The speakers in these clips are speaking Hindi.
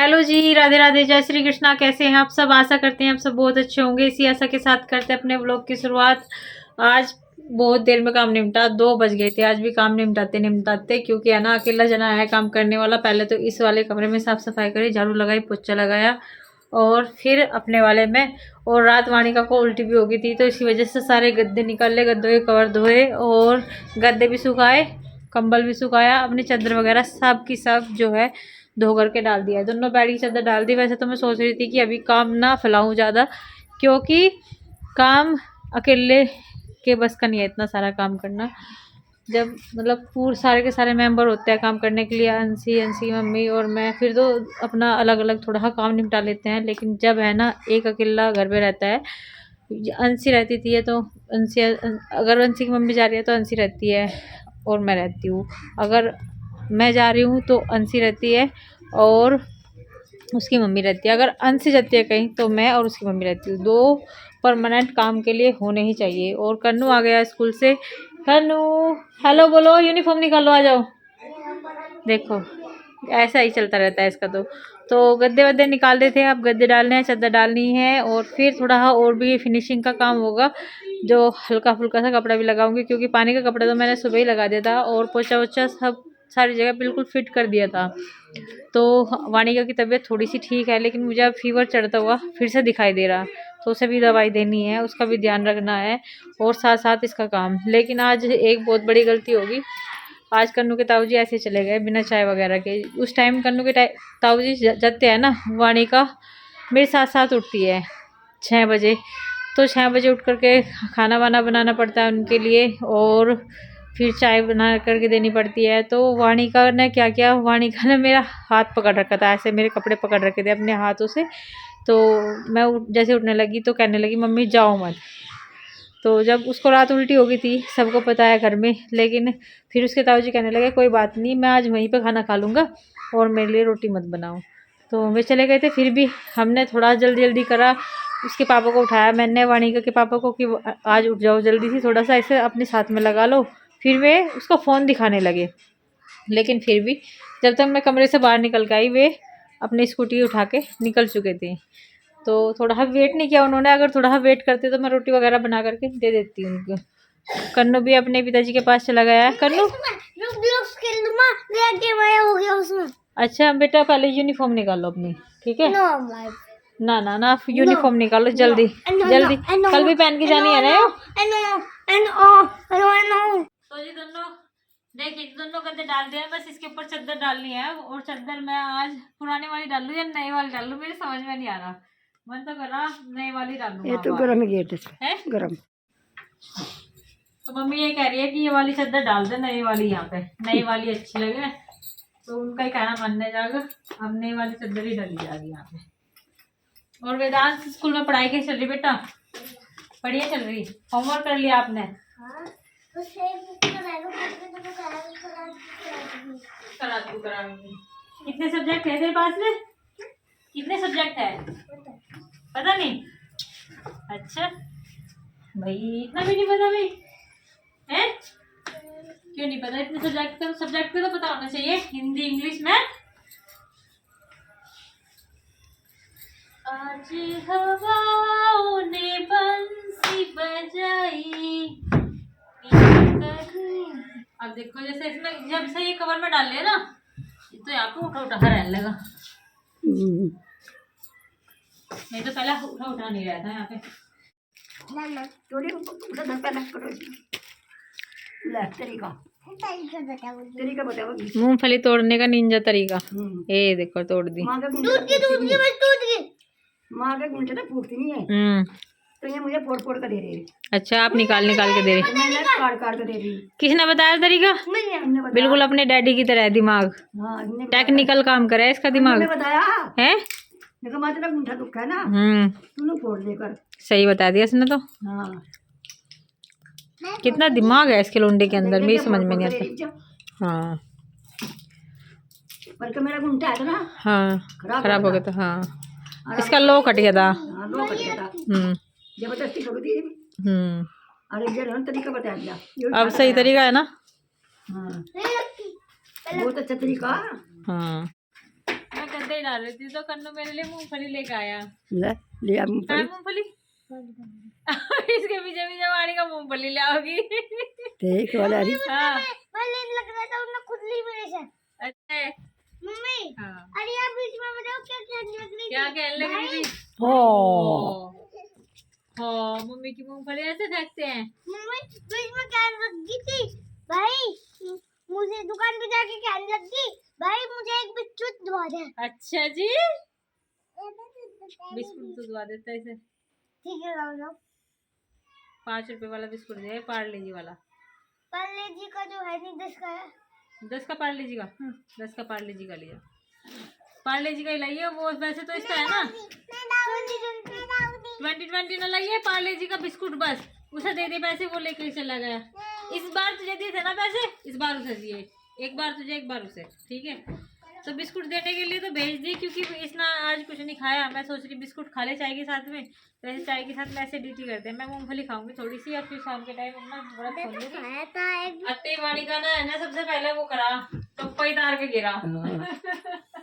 हेलो जी, राधे राधे, जय श्री कृष्णा। कैसे हैं आप सब? आशा करते हैं आप सब बहुत अच्छे होंगे। इसी आशा के साथ करते हैं अपने व्लॉग की शुरुआत। आज बहुत देर में काम निपटा, 2 बज गए थे। आज भी काम निपटाते निपटाते, क्योंकि है ना अकेला जना है काम करने वाला। पहले तो इस वाले कमरे में साफ सफाई करी, झाड़ू लगाई, पोछा लगाया, और फिर अपने वाले में। और रात वाणिका को उल्टी भी हो गई थी, तो इसी वजह से सारे गद्दे निकाले, गद्दों के कवर धोए, और गद्दे भी सुखाए, कंबल भी सुखाया, अपनी चादर वगैरह सब की सब जो है धो करके डाल दिया। दोनों बेड की चादर डाल दी। वैसे तो मैं सोच रही थी कि अभी काम ना फैलाऊं ज़्यादा, क्योंकि काम अकेले के बस का नहीं है इतना सारा काम करना। जब मतलब पूरे सारे के सारे मेंबर होते हैं काम करने के लिए, अंशी मम्मी और मैं, फिर तो अपना अलग अलग थोड़ा काम निपटा लेते हैं। लेकिन जब है ना एक अकेला घर में रहता है, अंशी रहती थी तो अंशी, अगर अंशी की मम्मी जा रही है तो अंशी रहती है और मैं रहती हूँ। अगर मैं जा रही हूँ तो अंशी रहती है और उसकी मम्मी रहती है। अगर अंशी जाती है कहीं तो मैं और उसकी मम्मी रहती हूँ। 2 परमानेंट काम के लिए होने ही चाहिए। और कन्नू आ गया स्कूल से। कन्नू हेलो बोलो, यूनिफॉर्म निकालो, आ जाओ। देखो ऐसा ही चलता रहता है इसका। तो गद्दे वद्दे निकाल देते हैं, अब गद्दे डालने हैं, चादर डालनी है, और फिर थोड़ा और भी फिनिशिंग का काम होगा। जो हल्का फुल्का सा कपड़ा भी लगाऊंगी, क्योंकि पानी का कपड़ा तो मैंने सुबह ही लगा दिया था, और पोछा वोछा सब सारी जगह बिल्कुल फिट कर दिया था। तो वाणिका की तबीयत थोड़ी सी ठीक है, लेकिन मुझे अब फीवर चढ़ता हुआ फिर से दिखाई दे रहा, तो उसे भी दवाई देनी है, उसका भी ध्यान रखना है, और साथ साथ इसका काम। लेकिन आज एक बहुत बड़ी गलती होगी। आज कन्नू के ताऊ जी ऐसे चले गए बिना चाय वगैरह के। उस टाइम कन्नू के ताऊ जी जाते हैं ना, वाणिका मेरे साथ साथ उठती है 6 बजे। तो 6 बजे उठ करके खाना वाना बनाना पड़ता है उनके लिए, और फिर चाय बना करके देनी पड़ती है। तो वाणिका ने क्या किया, वाणिका ने मेरा हाथ पकड़ रखा था, ऐसे मेरे कपड़े पकड़ रखे थे अपने हाथों से। तो मैं जैसे उठने लगी तो कहने लगी मम्मी जाओ मत। तो जब उसको रात उल्टी हो गई थी, सबको पता है घर में, लेकिन फिर उसके ताऊ जी कहने लगे कोई बात नहीं, मैं आज वहीं पे खाना खा लूँगा और मेरे लिए रोटी मत बनाओ। तो वे चले गए थे। फिर भी हमने थोड़ा जल्दी जल्दी करा, उसके पापा को उठाया मैंने, वाणिका के पापा को, कि आज उठ जाओ जल्दी से, थोड़ा सा ऐसे अपने साथ में लगा लो। फिर वे उसको फ़ोन दिखाने लगे, लेकिन फिर भी जब तक मैं कमरे से बाहर निकल के आई, वे अपनी स्कूटी उठा के निकल चुके थे। तो थोड़ा वेट नहीं किया उन्होंने। अगर थोड़ा वेट करते तो मैं रोटी वगैरह बना करके दे देती उनको। कन्नू भी अपने पिताजी के पास चला गया है। कन्नू अच्छा बेटा, पहले यूनिफॉर्म निकालो अपनी, ठीक है? ना ना ना, यूनिफॉर्म निकालो जल्दी जल्दी, कल भी पहन के जानी है ना। तो जी दोनों देखिए, दोनों गद्दे डाल दिया, बस इसके ऊपर चादर डालनी है। और चादर मैं आज पुराने वाली डालूं या नई वाली डालूं, मेरे समझ में नहीं आ रहा। मन तो कर रहा नई वाली डालूं। ये तो गरम गेट है गरम। तो मम्मी ये कह रही है कि ये वाली चादर डाल दे, नई वाली यहाँ पे, नई वाली अच्छी लगे। तो उनका ही कहना मानने जाएगा, अब नई वाली चादर ही डाली जाएगी यहाँ पे। और वेदांत स्कूल में पढ़ाई कैसी चल रही बेटा? बढ़िया चल रही? होमवर्क कर लिया आपने? कितने सब्जेक्ट है तेरे पास में? कितने सब्जेक्ट है पता नहीं? अच्छा भाई, इतना भी नहीं पता भाई है? क्यों नहीं पता? इतने सब्जेक्ट का तो पता होना चाहिए, हिंदी इंग्लिश मैथ। आज हवाओं ने बंसी बजाई। अब देखो, जैसे इसमें जब से ये कवर में डाल लिया ना, तो यहाँ पे उठा उठा रहने लगा। नहीं तो पहले उठा उठा नहीं रहता यहाँ पे। मूंगफली तोड़ने का निंजा तरीका, ये देखो तोड़ दी। तो ये मुझे फोड़ फोड़ कर दे रही है। अच्छा, आप निकाल निकाल के दे रही? मैंने काट काट कर दे रही। किसने बताया तरीका? बिल्कुल अपने डैडी की तरह है दिमाग। टेक्निकल काम करे इसका दिमाग बताया है। दुख है ना, तूने फोड़ देकर सही बता दिया इसने तो। कितना दिमाग है इसके लोंडे के अंदर, मेरी समझ में नहीं आता। हाँ पर मेरा गुंठा है ना, हाँ खराब हो गया था। हाँ इसका लो कट गया था। जबरदस्ती कर दी। और एक जगह तरीका बता दिया। अब सही तरीका है ना? हाँ बहुत अच्छा तरीका। हाँ गद्दे ही डाल रही थी तो कन्नू मेरे लिए मूंगफली लेके आया। ले लिया मूंगफली। मूंगफली इसके पीछे पीछे वाणी का मूंगफली ले आओगी। ठीक वाला अरे हाँ लग रहा था उन्हें खुद ली मेरे से। अच्छा मम्मी हाँ अरे आप बीच में बताओ क्या कहने लग रही क्या कहने लग रही थी? हो हाँ मम्मी की मूंगफली ऐसे फेंकते हैं। मम्मी बीच में क्या लग गई थी भाई, मुझे दुकान पे जाके कहने लग गई भाई मुझे एक बिस्कुट दवा दे। अच्छा जी बिस्कुट तो दवा देता है इसे। ठीक है लाओ लाओ। 5 रुपए वाला बिस्कुट दे पार्ले जी वाला। पार्ले जी का जो है नहीं 10 का है। 10 का पार्ले जी का 10 का पार्ले जी का लिया। पार्ले जी का ही लाइए वो वैसे तो इसका है ना 20 ना लाइए पार्ले जी का बिस्कुट बस उसे दे दे पैसे वो लेके ही चला गया। इस बार तुझे दिए थे ना पैसे इस बार उसे दिए एक बार तुझे एक बार उसे ठीक है। तो बिस्कुट देने के लिए तो भेज दी क्योंकि इसने आज कुछ नहीं खाया। मैं सोच रही बिस्कुट खा ले चाय के साथ में तो ऐसे चाय के साथ में एसिडिटी करते हैं। मैं मूंगफली खाऊंगी थोड़ी सी और फिर शाम के टाइम अपना थोड़ा खा लूंगी। अत्ते वाणी का ना है ना सबसे पहले वो करा तो कोई तार के गिरा।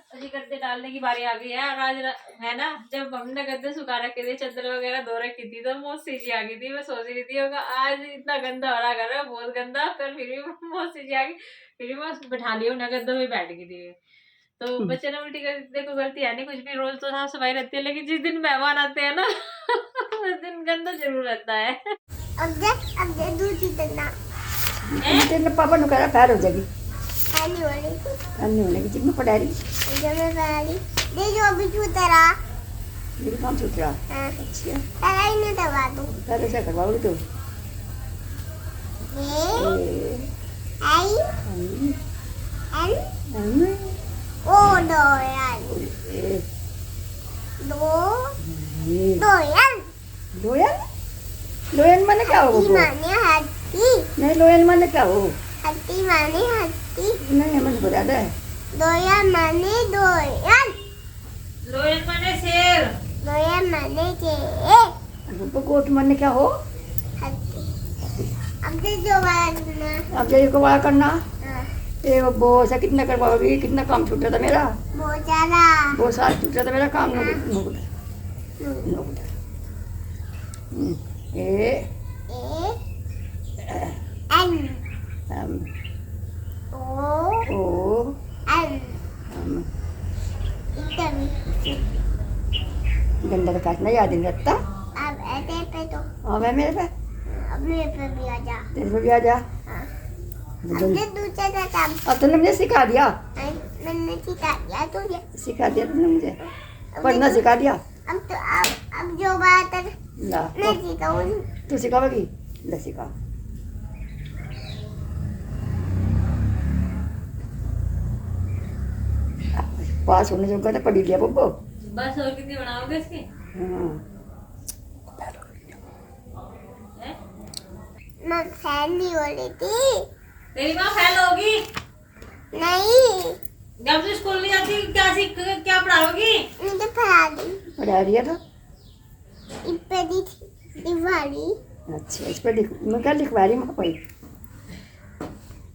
अभी गद्दे डालने की बारी आ गई है और आज है ना जब हमने गद्दे सुखा रखे थे चादर वगैरह धो रखी थी तो मौसी जी आ गई थी। मैं सोच रही थी होगा आज इतना गंदा हो रहा कर रहा है बहुत गंदा। फिर मौसी जी आ गई फिर मैं बैठा लिया उन्हें गद्दों में बैठ गई थी। तो बच्चे ने उल्टी कर देखो गलती है नहीं कुछ भी रोज तो साफ सफाई रहती है लेकिन जिस दिन मेहमान आते हैं ना उस दिन गंदा जरूर रहता है। अब दे दूध इतना तेरे पापा ने कहा पैर हो जाएगी खाने वाले को अन्य होने की जिम्मे पड़ा रही जब मैं वाली दे जो अभी तू तेरा मेरे काम छूट रहा। हाँ अच्छा तेरा ही नहीं दबा दूँ। पैर ऐसा करवाओगे तो आई एन ओ दोयन दोयन लोयन लोयन माने क्या हो हत्ती माने हत्ती नहीं लोयन माने क्या हो हत्ती माने हत्ती नहीं मुझे बता दे दोयन माने दोयन लोयन माने शेर दोयन माने के गोट माने क्या हो हत्ती। अब दे जो वाला अब जाइए को बड़ा करना हाँ ए वो ऐसा कितना करवाओगी कितना काम छूटा था मेरा बहुत ज्यादा वो साल छूटा था मेरा काम A N O O N इतनी गंदा का काटना याद नहीं रहता। अब ऐसे पे तो अब है मेरे पे अब मेरे पे भी आ जा। तेरे पे भी आ जा। हाँ अब दे दूसरे का काम अब तुमने मुझे सिखा दिया मैंने सिखा दिया तुझे। सिखा दिया तुमने मुझे पढ़ना सिखा दिया। अब तो अब जो बात है ला मैं सिखाऊंगी। तू सिखाओगी ले सिखा पास होने जो कहते पढ़ी लिया बब्बो बस और कितनी बनाओगे इसकी? हाँ मैं फैन नहीं हो रही थी। तेरी माँ फेल होगी नहीं जब से स्कूल नहीं जाती क्या सीख क्या पढ़ाओगी? मुझे पढ़ा दी पढ़ा दिया था। इस पे दी थी दिवाली। अच्छा इस पर लिख मैं क्या लिखवा रही हूँ कोई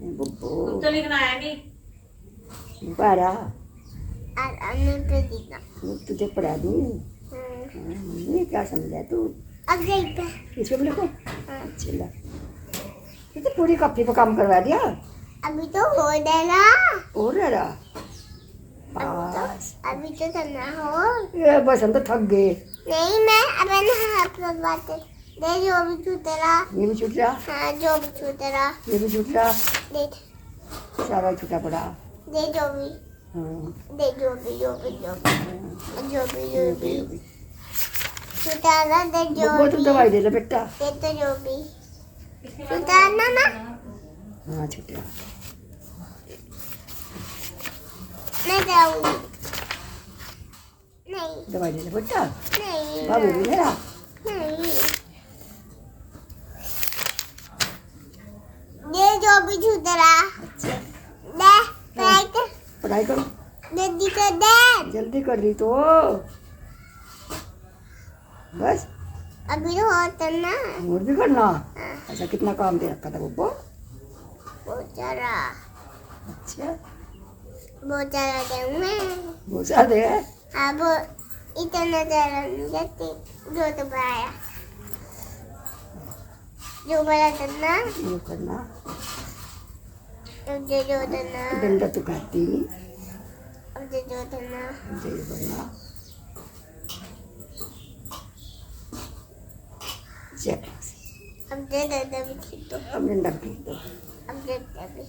बब्बो तो लिखना है नहीं बारा और अन्य पे दी ना। तुझे पढ़ा दूँ ये क्या समझा तू अब गई पे इस पे भी लिखो। हाँ। अच्छा ला तो पूरी कॉपी पे काम करवा दिया अभी तो हो देना और रहा पास अभी तो करना हो। ये बस हम तो थक गए। नहीं मैं अब है ना हाथ लगवाते दे जो भी छू तेरा। ये भी छूट रहा हाँ जो भी छू तेरा ये भी छूट रहा देख सारा छूटा पड़ा। दे जो भी हाँ दे जो भी जो भी जो भी जो भी जो भी छूटा ना दे जो बब्बो तू भी दवाई दे ले बेटा। दे तो जो भी छूटा ना हाँ छूट रहा मैं जाऊंगी। नहीं दवाई दे ले बेटा नहीं बाबू भी मेरा नहीं दे जो भी छू तेरा अच्छा दे पढ़ाई कर पढ़ाई करो जल्दी कर दे। जल्दी कर रही तो बस अभी तो होता ना और भी करना। अच्छा कितना काम दे रखा था बब्बो बहुत सारा। अच्छा बहुत ज्यादा दूँ मैं। बहुत ज्यादा है। अब इतना ज्यादा नहीं देती, जो तो बनाया, जो बड़ा करना, ये करना, अब जो करना, डंडा तो खाती, अब जो करना, जय बनना, जय अब जो भी खींचो, अब डंडा खींच दो। अब जो भी